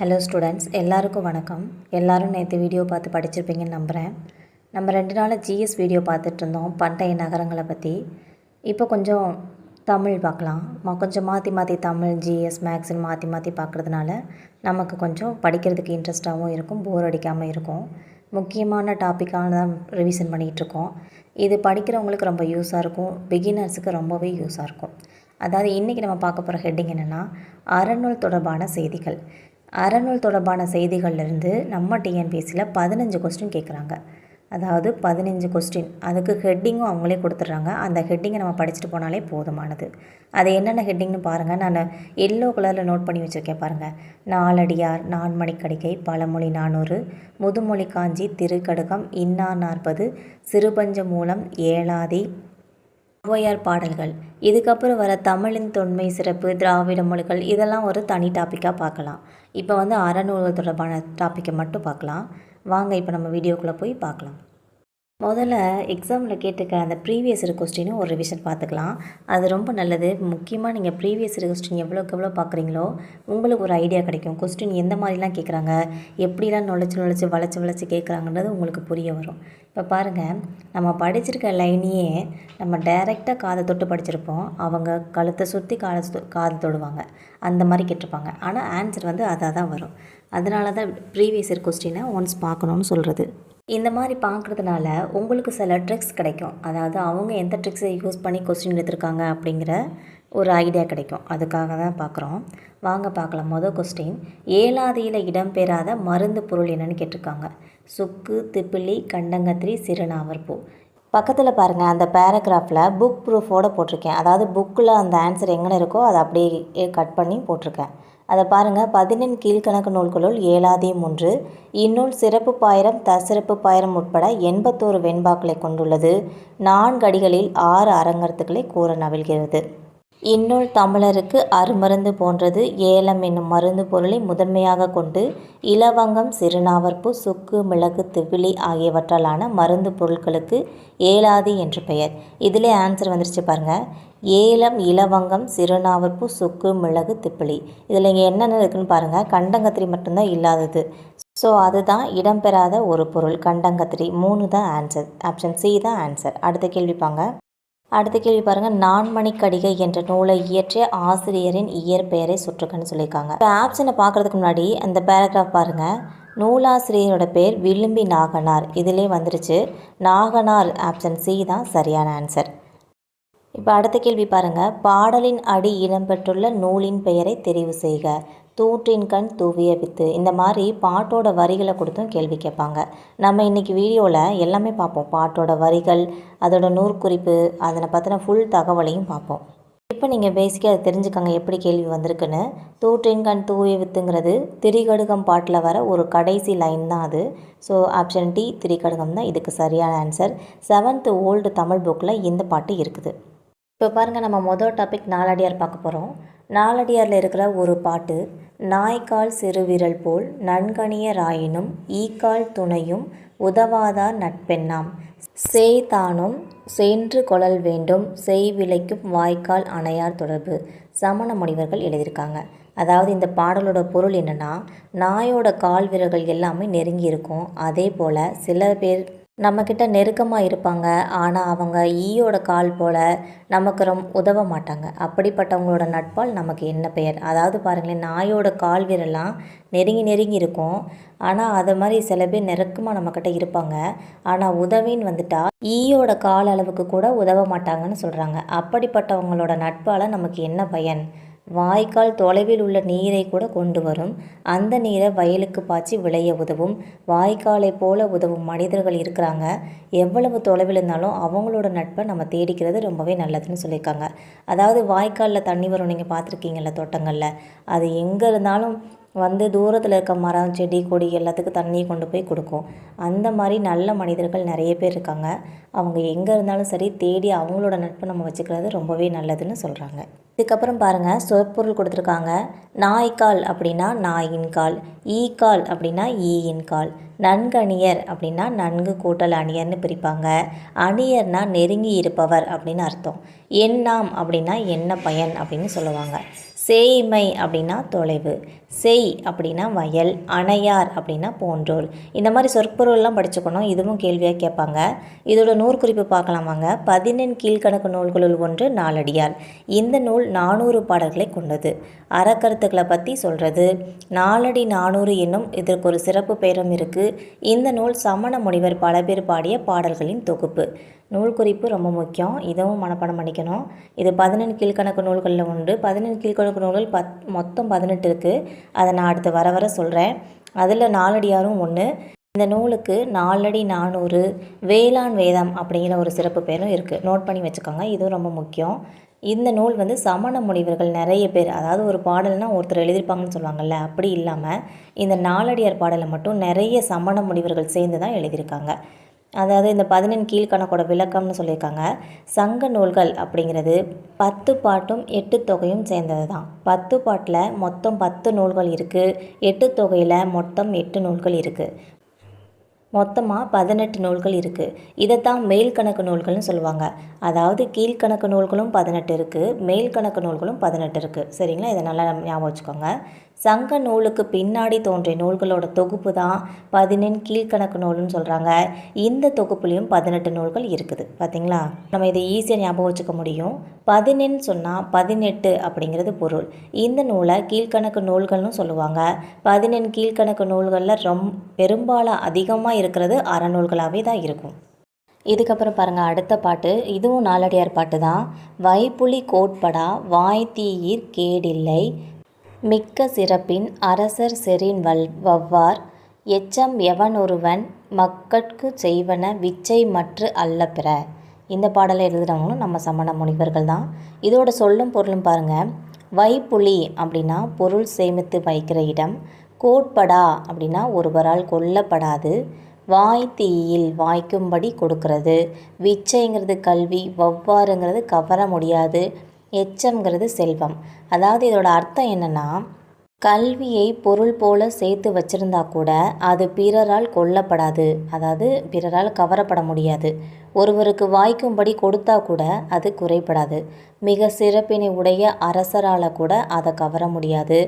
Hello students, எல்லாருக்கும் வணக்கம். எல்லோரும் நேற்று வீடியோ பார்த்து படிச்சிருப்பீங்கன்னு நம்புகிறேன். நம்ம 2 நாளாக ஜிஎஸ் வீடியோ பார்த்துட்ருந்தோம் பண்டைய நகரங்களை பற்றி. இப்போ கொஞ்சம் தமிழ் பார்க்கலாம். கொஞ்சம் மாற்றி தமிழ் ஜிஎஸ் மேக்ஸ்ன்னு மாற்றி பார்க்குறதுனால நமக்கு கொஞ்சம் படிக்கிறதுக்கு இன்ட்ரெஸ்ட்டாகவும் இருக்கும், போர் அடிக்காமல் இருக்கும். முக்கியமான டாப்பிக்காக தான் ரிவிஷன் பண்ணிகிட்ருக்கோம். இது படிக்கிறவங்களுக்கு ரொம்ப யூஸாக இருக்கும், பிகினர்ஸுக்கு ரொம்பவே யூஸாக இருக்கும். அதாவது இன்றைக்கி நம்ம பார்க்க போகிற ஹெட்டிங் என்னென்னா அறநூல் தொடர்பான செய்திகள். அறநூல் தொடர்பான செய்திகள்லேருந்து நம்ம டிஎன்பிஎஸ்சியில் 15 கொஸ்டின் கேட்குறாங்க. அதாவது 15 கொஸ்டின், அதுக்கு ஹெட்டிங்கும் அவங்களே கொடுத்துட்றாங்க. அந்த ஹெட்டிங்கை நம்ம படிச்சுட்டு போனாலே போதுமானது. அது என்னென்ன ஹெட்டிங்னு பாருங்கள். நான் எல்லோ கலரில் நோட் பண்ணி வச்சுருக்கேன் பாருங்கள். நாலடியார், நான்மணிக்கடிகை, பழமொழி 400, முதுமொழி காஞ்சி, திருக்கடுகம், இன்னார் 40, சிறுபஞ்ச மூலம், ஏலாதி, ஔவையார் பாடல்கள். இதுக்கப்புறம் வர தமிழின் தொன்மை சிறப்பு, திராவிட மொழிகள், இதெல்லாம் ஒரு தனி டாப்பிக்காக பார்க்கலாம். இப்போ அறநூல்கள் தொடர்பான டாப்பிக்கை மட்டும் பார்க்கலாம். வாங்க இப்போ நம்ம வீடியோக்குள்ளே போய் பார்க்கலாம். முதல்ல எக்ஸாமில் கேட்டுக்க அந்த ப்ரீவியஸ் இயர் கொஸ்டினும் ஒரு ரிவிஷன் பார்த்துக்கலாம். அது ரொம்ப நல்லது. முக்கியமாக நீங்கள் ப்ரீவியஸ் இயர் கொஸ்டின் எவ்வளோக்கு எவ்வளோ பார்க்குறீங்களோ உங்களுக்கு ஒரு ஐடியா கிடைக்கும். கொஸ்டின் எந்த மாதிரிலாம் கேட்குறாங்க, எப்படிலாம் நுழைச்சி வளைச்சி கேட்குறாங்கன்றது உங்களுக்கு புரிய வரும். இப்போ பாருங்கள், நம்ம படிச்சிருக்க லைனையே நம்ம டைரெக்டாக காதை தொட்டு படிச்சிருப்போம். அவங்க கழுத்தை சுற்றி காது தொடுவாங்க, அந்த மாதிரி கேட்டிருப்பாங்க. ஆனால் ஆன்சர் அதாக தான் வரும். அதனால தான் ப்ரீவியஸ் இயர் கொஸ்டினை ஒன்ஸ் பார்க்கணுன்னு சொல்கிறது. இந்த மாதிரி பார்க்குறதுனால உங்களுக்கு சில ட்ரிக்ஸ் கிடைக்கும். அதாவது அவங்க எந்த ட்ரிக்ஸை யூஸ் பண்ணி கொஸ்டின் எடுத்திருக்காங்க அப்படிங்கிற ஒரு ஐடியா கிடைக்கும். அதுக்காக தான் பார்க்குறோம். வாங்க பார்க்கலாம். மொதல் கொஸ்டின், ஏலாதியில் இடம்பெறாத மருந்து பொருள் என்னன்னு கேட்டிருக்காங்க. சுக்கு, திப்பிலி, கண்டங்கத்திரி, சிறுநாவற்பூ. பக்கத்தில் பாருங்கள், அந்த பேராகிராஃபில் புக் ப்ரூஃபோடு போட்டிருக்கேன். அதாவது புக்கில் அந்த ஆன்சர் எங்கே இருக்கோ அதை அப்படியே கட் பண்ணி போட்டிருக்கேன். அதை பாருங்கள். 15 கீழ்கணக்கு நூல்களுள் ஏலாதியும் ஒன்று. இந்நூல் சிறப்பு பாயிரம், தற்சிறப்பு பாயிரம் உட்பட 81 வெண்பாக்களை கொண்டுள்ளது. 4 அடிகளில் 6 அறங்கருத்துக்களை கூற நவில்கிறது. இந்நூல் தமிழருக்கு அருமருந்து போன்றது. ஏலம் என்னும் மருந்து பொருளை முதன்மையாக கொண்டு இலவங்கம், சிறுநாவற்பூ, சுக்கு, மிளகு, திப்பிலி ஆகியவற்றாலான மருந்து பொருட்களுக்கு ஏலாதி என்று பெயர். இதிலே ஆன்சர் வந்துருச்சு பாருங்கள். ஏலம், இலவங்கம், சிறுநாவற்பூ, சுக்கு, மிளகு, திப்பிலி. இதில் இங்கே என்னென்ன இருக்குதுன்னு பாருங்கள். கண்டங்கத்திரி மட்டும்தான் இல்லாதது. ஸோ அதுதான் இடம்பெறாத ஒரு பொருள், கண்டங்கத்திரி. 3 தான் ஆன்சர். ஆப்ஷன் சி தான் ஆன்சர். அடுத்த கேள்வி பாருங்கள். நான்மணிக்கடிகை என்ற நூலை இயற்றிய ஆசிரியரின் இயற்பெயரை சுற்றுக்கன்னு சொல்லியிருக்காங்க. இப்போ ஆப்ஷனை பார்க்குறதுக்கு முன்னாடி அந்த பேராகிராஃப் பாருங்கள். நூலாசிரியரோட பேர் விழும்பி நாகனார். இதிலே வந்துருச்சு நாகனார். ஆப்ஷன் சி தான் சரியான ஆன்சர். இப்போ அடுத்த கேள்வி பாருங்கள். பாடலின் அடி இடம்பெற்றுள்ள நூலின் பெயரை தெரிவு செய்க. தூற்றின் கண் தூவிய வித்து. இந்த மாதிரி பாட்டோட வரிகளை கொடுத்தும் கேள்வி கேட்பாங்க. நம்ம இன்றைக்கி வீடியோவில் எல்லாமே பார்ப்போம். பாட்டோட வரிகள், அதோட நூற்குறிப்பு, அதனை பற்றின ஃபுல் தகவலையும் பார்ப்போம். இப்போ நீங்கள் பேசிக்காக அதை தெரிஞ்சுக்கோங்க எப்படி கேள்வி வந்திருக்குன்னு. தூற்றின் கண் தூவிய வித்துங்கிறது திரிகடுகம் பாட்டில் வர ஒரு கடைசி லைன் தான் அது. ஸோ ஆப்ஷன் டி திரிகடுகம் தான் இதுக்கு சரியான ஆன்சர். 7th ஓல்டு தமிழ் புக்கில் இந்த பாட்டு இருக்குது. இப்போ பாருங்கள், நம்ம மொதல் டாபிக் நாலடியார் பார்க்க போகிறோம். நாலடியாரில் இருக்கிற ஒரு பாட்டு. நாய்க்கால் சிறுவிரல் போல் நன்கணிய ராயினும் ஈக்கால் துணையும் உதவாதார் நட்பெண்ணாம் செய்தானும் சென்று கொள்ளல் வேண்டும் செய்விளைக்கும் வாய்க்கால் அணையார் தொடர்பு. சமண முனிவர்கள் எழுதியிருக்காங்க. அதாவது இந்த பாடலோட பொருள் என்னென்னா, நாயோட கால் விரல்கள் எல்லாமே நெருங்கி இருக்கும். அதே போல் சில பேர் நம்மக்கிட்ட நெருக்கமாக இருப்பாங்க, ஆனால் அவங்க ஈயோட கால் போல் நமக்கு உதவ மாட்டாங்க. அப்படிப்பட்டவங்களோட நட்பால் நமக்கு என்ன பெயர்? அதாவது பாருங்களேன், நாயோட கால் விரலாம் நெருங்கி இருக்கும். ஆனால் அது மாதிரி சில பேர் நெருக்கமாக நம்மக்கிட்ட இருப்பாங்க, ஆனால் உதவின்னு வந்துட்டா ஈயோட கால் அளவுக்கு கூட உதவ மாட்டாங்கன்னு சொல்கிறாங்க. அப்படிப்பட்டவங்களோட நட்பால் நமக்கு என்ன பயன்? வாய்க்கால் தொலைவில் உள்ள நீரை கூட கொண்டு வரும். அந்த நீரை வயலுக்கு பாய்ச்சி விளைய உதவும். வாய்க்காலை போல உதவும் மனிதர்கள் இருக்கிறாங்க. எவ்வளவு தொலைவில் இருந்தாலும் அவங்களோட நட்பை நம்ம தேடிக்கிறது ரொம்பவே நல்லதுன்னு சொல்லியிருக்காங்க. அதாவது வாய்க்காலில் தண்ணி வரும், நீங்கள் பார்த்துருக்கீங்கள்ல தோட்டங்களில். அது எங்கே இருந்தாலும் தூரத்தில் இருக்க மரம், செடி, கொடி எல்லாத்துக்கும் தண்ணியை கொண்டு போய் கொடுக்கும். அந்த மாதிரி நல்ல மனிதர்கள் நிறைய பேர் இருக்காங்க. அவங்க எங்கே இருந்தாலும் சரி, தேடி அவங்களோட நட்பை நம்ம வச்சுக்கிறது ரொம்பவே நல்லதுன்னு சொல்கிறாங்க. இதுக்கப்புறம் பாருங்கள், சொற்பொருள் கொடுத்துருக்காங்க. நாய்க்கால் அப்படின்னா நாயின் கால், ஈக்கால் அப்படின்னா ஈயின் கால், நன்கணியர் அப்படின்னா நன்கு கூட்டல் அணியர்னு பிரிப்பாங்க. அணியர்னா நெருங்கி இருப்பவர் அப்படின்னு அர்த்தம். எண்ணாம் அப்படின்னா என்ன பயன் அப்படின்னு சொல்லுவாங்க. சேய்மை அப்படின்னா தொலைவு, செய் அப்படின்னா வயல், அணையார் அப்படின்னா போன்றோர். இந்த மாதிரி சொற்பொருள்லாம் படிச்சுக்கணும். இதுவும் கேள்வியாக கேட்பாங்க. இதோட நூற்குறிப்பு பார்க்கலாமாங்க. 14 கீழ்கணக்கு நூல்களுள் ஒன்று நாலடியார். இந்த நூல் 400 பாடல்களை கொண்டது. அறக்கருத்துக்களை பற்றி சொல்கிறது. நாலடி 400 என்னும் இதற்கு ஒரு சிறப்பு பெயரும் இருக்குது. இந்த நூல் சமண முனிவர் பல பேர் பாடிய பாடல்களின் தொகுப்பு. நூல் குறிப்பு ரொம்ப முக்கியம். இதுவும் மனப்பாடம் பண்ணிக்கணும். இது 14 கீழ்கணக்கு நூல்களில் உண்டு. 14 கீழ்கணக்கு நூல்கள் மொத்தம் 18 இருக்குது. அதை நான் அடுத்து வர வர சொல்கிறேன். அதில் நாலடியாரும் ஒன்று. இந்த நூலுக்கு நாலடி 400 வேளாண் வேதம் அப்படிங்கிற ஒரு சிறப்பு பேரும் இருக்குது. நோட் பண்ணி வச்சுக்கோங்க. இதுவும் ரொம்ப முக்கியம். இந்த நூல் வந்து சமண முனிவர்கள் நிறைய பேர், அதாவது ஒரு பாடல்னால் ஒருத்தர் எழுதியிருப்பாங்கன்னு சொல்லுவாங்கள்ல, அப்படி இல்லாமல் இந்த நாலடியார் பாடலை மட்டும் நிறைய சமண முனிவர்கள் சேர்ந்து தான் எழுதியிருக்காங்க. அதாவது இந்த 14 கீழ்கணக்கோட விளக்கம்னு சொல்லியிருக்காங்க. சங்க நூல்கள் அப்படிங்கிறது 10 பாட்டும் 8 தொகையும் சேர்ந்தது தான். 10 பாட்டில் மொத்தம் 10 நூல்கள் இருக்குது. 8 தொகையில் மொத்தம் 8 நூல்கள் இருக்குது. மொத்தமாக 18 நூல்கள் இருக்குது. இதைத்தான் மேல்கணக்கு நூல்கள்னு சொல்லுவாங்க. அதாவது கீழ்கணக்கு நூல்களும் 18 இருக்குது, மேல்கணக்கு நூல்களும் 18 இருக்குது. சரிங்களா? இதை நல்லா ஞாபகம் வச்சுக்கோங்க. சங்க நூலுக்கு பின்னாடி தோன்றிய நூல்களோட தொகுப்பு தான் 14 கீழ்கணக்கு நூல்னு சொல்கிறாங்க. இந்த தொகுப்புலேயும் 18 நூல்கள் இருக்குது. பார்த்திங்களா? நம்ம இதை ஈஸியாக ஞாபகம் வச்சுக்க முடியும். 14 சொன்னால் 18 அப்படிங்கிறது பொருள். இந்த நூலை கீழ்கணக்கு நூல்கள்னு சொல்லுவாங்க. 14 கீழ்கணக்கு நூல்களில் பெரும்பாலும் அதிகமாக இருக்கிறது அறநூல்களாகவே தான் இருக்கும். இதுக்கப்புறம் பாருங்கள் அடுத்த பாட்டு. இதுவும் நாலடியார் பாட்டு தான். வைப்புலி கோட்படா வாய்த்தீயிற் கேடில்லை மிக்க சிறப்பின் அரசர் செறின் வவ்வார் எச்சம் எவனொருவன் மக்கட்கு செய்வன விச்சை மற்று அல்ல பிற. இந்த பாடலை எழுதுகிறவங்களும் நம்ம சமண முனிவர்கள் தான். இதோட சொல்லும் பொருளும் பாருங்கள். வைப்புலி அப்படின்னா பொருள் சேமித்து வைக்கிற இடம். கோட்படா அப்படின்னா ஒருவரால் கொல்லப்படாது. வாய்த்தீயில் வாய்க்கும்படி கொடுக்கறது. விச்சைங்கிறது கல்வி, வவ்வாறுங்கிறது கவர முடியாது, எச்சம்ங்கிறது செல்வம். அதாவது இதோட அர்த்தம் என்னென்னா, கல்வியை பொருள் போல சேர்த்து வச்சுருந்தா கூட அது பிறரால் கொல்லப்படாது, அதாவது பிறரால் கவரப்பட முடியாது. ஒருவருக்கு வாய்க்கும்படி கொடுத்தா கூட அது குறைபடாது. மிக சிறப்பினை உடைய அரசரால் கூட அதை கவர முடியாது.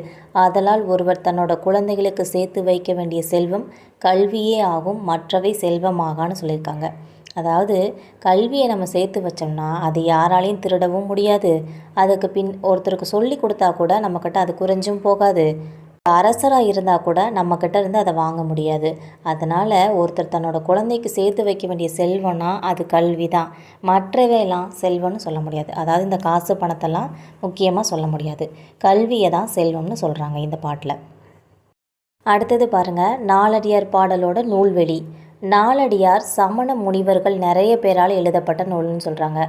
ஆதலால் ஒருவர் தன்னோட குழந்தைகளுக்கு சேர்த்து வைக்க வேண்டிய செல்வம் கல்வியே ஆகும், மற்றவை செல்வமாகான்னு சொல்லியிருக்காங்க. அதாவது கல்வியை நம்ம சேர்த்து வச்சோம்னா அது யாராலையும் திருடவும் முடியாது. அதுக்கு ஒருத்தருக்கு சொல்லி கொடுத்தா கூட நம்மக்கிட்ட அது குறைஞ்சும் போகாது. அரசராக இருந்தால் கூட நம்மக்கிட்ட இருந்து அதை வாங்க முடியாது. அதனால் ஒருத்தர் தன்னோட குழந்தைக்கு சேர்த்து வைக்க வேண்டிய செல்வம்னா அது கல்வி தான். மற்றவையெல்லாம் செல்வம்னு சொல்ல முடியாது. அதாவது இந்த காசு பணத்தெல்லாம் முக்கியமாக சொல்ல முடியாது. கல்வியை தான் செல்வம்னு சொல்கிறாங்க இந்த பாட்டில். அடுத்தது பாருங்கள், நாலடியார் பாடலோட நூல்வெளி. நாலடியார் சமண முனிவர்கள் நிறைய பேரால் எழுதப்பட்ட நூல்னு சொல்கிறாங்க.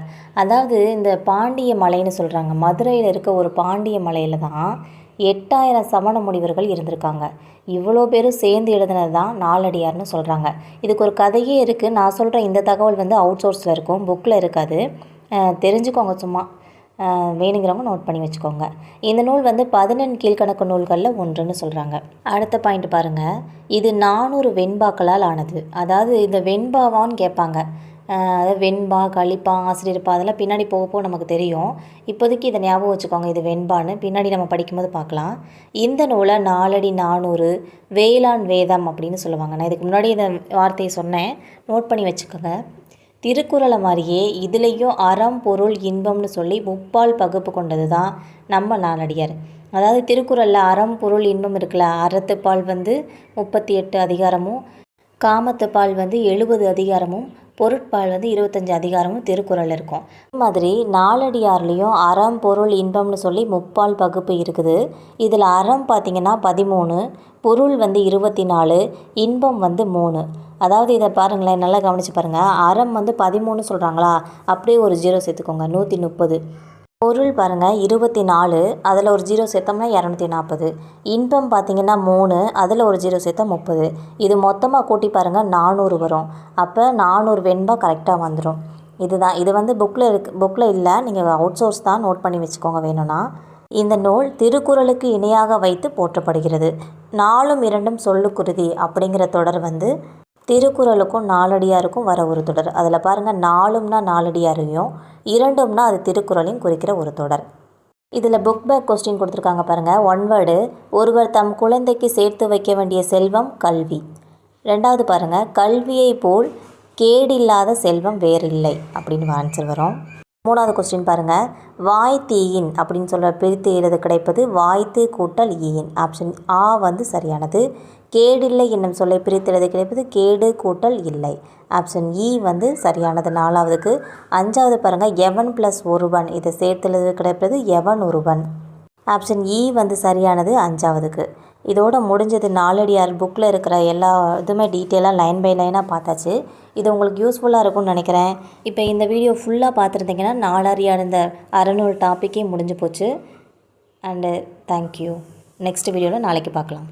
அதாவது இந்த பாண்டிய மலைன்னு சொல்கிறாங்க. மதுரையில் இருக்க ஒரு பாண்டிய மலையில் தான் 8000 சமண முனிவர்கள் இருந்திருக்காங்க. இவ்வளோ பேரும் சேர்ந்து எழுதுனது தான் நாலடியார்னு சொல்கிறாங்க. இதுக்கு ஒரு கதையே இருக்குது. நான் சொல்கிற இந்த தகவல் வந்து அவுட் சோர்ஸில் இருக்கும், புக்கில் இருக்காது. தெரிஞ்சுக்கோங்க, சும்மா வேணுங்கிறவங்க நோட் பண்ணி வச்சுக்கோங்க. இந்த நூல் வந்து 14 கீழ்கணக்கு நூல்களில் ஒன்றுன்னு சொல்கிறாங்க. அடுத்த பாயிண்ட் பாருங்கள். இது 400 வெண்பாக்களால் ஆனது. அதாவது இந்த வெண்பாவான்னு கேட்பாங்க. அதாவது வெண்பா, கலிப்பா, ஆசிரியர்ப்பா அதெல்லாம் பின்னாடி போக நமக்கு தெரியும். இப்போதைக்கு இதை ஞாபகம் வச்சுக்கோங்க, இது வெண்பான்னு. பின்னாடி நம்ம படிக்கும்போது பார்க்கலாம். இந்த நூலை நாலடி 400 வேளாண் வேதம் அப்படின்னு சொல்லுவாங்க. நான் இதுக்கு முன்னாடி இந்த வார்த்தையை சொன்னேன், நோட் பண்ணி வச்சுக்கோங்க. திருக்குறளை மாதிரியே இதுலேயும் அறம், பொருள், இன்பம்னு சொல்லி 3 பகுப்பு கொண்டது தான் நம்ம நாலடியார். அதாவது திருக்குறளில் அறம், பொருள், இன்பம் இருக்குல்ல, அறத்துப்பால் வந்து 38 அதிகாரமும், காமத்துப்பால் வந்து 70 அதிகாரமும், பொருட்பால் வந்து 25 அதிகாரமும் திருக்குறள் இருக்கும். அது மாதிரி நாலடியார்லேயும் அறம், பொருள், இன்பம்னு சொல்லி 3 பகுப்பு இருக்குது. இதில் அறம் பார்த்திங்கன்னா 13, பொருள் வந்து 24, இன்பம் வந்து 3. அதாவது இதை பாருங்களேன், நல்லா கவனித்து பாருங்கள். அறம் வந்து 13 சொல்கிறாங்களா, அப்படியே ஒரு 0 சேர்த்துக்கோங்க, 130. பொருள் பாருங்கள் 24, அதில் ஒரு 0 சேர்த்தோம்னா 240. இன்பம் பார்த்திங்கன்னா 3, அதில் ஒரு 0 சேர்த்தா 30. இது மொத்தமாக கூட்டி பாருங்கள் 400 வரும். அப்போ 400 வெண்பா கரெக்டாக வந்துடும். இதுதான். இது வந்து புக்கில் இல்லை, நீங்கள் அவுட் சோர்ஸ் தான், நோட் பண்ணி வச்சுக்கோங்க வேணும்னா. இந்த நூல் திருக்குறளுக்கு இணையாக வைத்து போற்றப்படுகிறது. 4ம் 2ம் சொல்லுக்குருதி அப்படிங்கிற தொடர் வந்து திருக்குறளுக்கும் நாலடியாருக்கும் வர ஒரு தொடர். அதில் பாருங்கள், 4ம்னா நாலடியாரையும், 2ம்னா அது திருக்குறளையும் குறிக்கிற ஒரு தொடர். இதில் புக் பேக் கொஸ்டின் கொடுத்துருக்காங்க பாருங்கள். ஒன் வேர்டு, ஒருவர் தம் குழந்தைக்கு சேர்த்து வைக்க வேண்டிய செல்வம் கல்வி. ரெண்டாவது பாருங்கள், கல்வியை போல் கேடில்லாத செல்வம் வேறில்லை அப்படின்னு ஆன்சர் வரும். மூணாவது கொஸ்டின் பாருங்கள், வாய்த்தீயின் அப்படின்னு சொல்கிற பிரித்து எழுத கிடைப்பது வாய்த்து கூட்டல் ஈயின். ஆப்ஷன் ஆ வந்து சரியானது. கேடில்லை என்னும் சொல்லை பிரித்து எழுத கிடைப்பது கேடு கூட்டல் இல்லை. ஆப்ஷன் இ வந்து சரியானது நாலாவதுக்கு. அஞ்சாவது பாருங்கள், எவன் ப்ளஸ் ஒருவன், இதை சேர்த்து எழுத கிடைப்பது எவன் ஒருவன். ஆப்ஷன் இ வந்து சரியானது அஞ்சாவதுக்கு. இதோட முடிஞ்சது. நாலடியார் புக்கில் இருக்கிற எல்லா இதுவுமே டீட்டெயிலாக லைன் பை லைனாக பார்த்தாச்சு. இது உங்களுக்கு யூஸ்ஃபுல்லாக இருக்கும்னு நினைக்கிறேன். இப்போ இந்த வீடியோ ஃபுல்லாக பார்த்துருந்தீங்கன்னா நாலடியார் இந்த அறநூறு டாப்பிக்கே முடிஞ்சு போச்சு. And thank you. நெக்ஸ்ட் வீடியோவில் நாளைக்கு பார்க்கலாம்.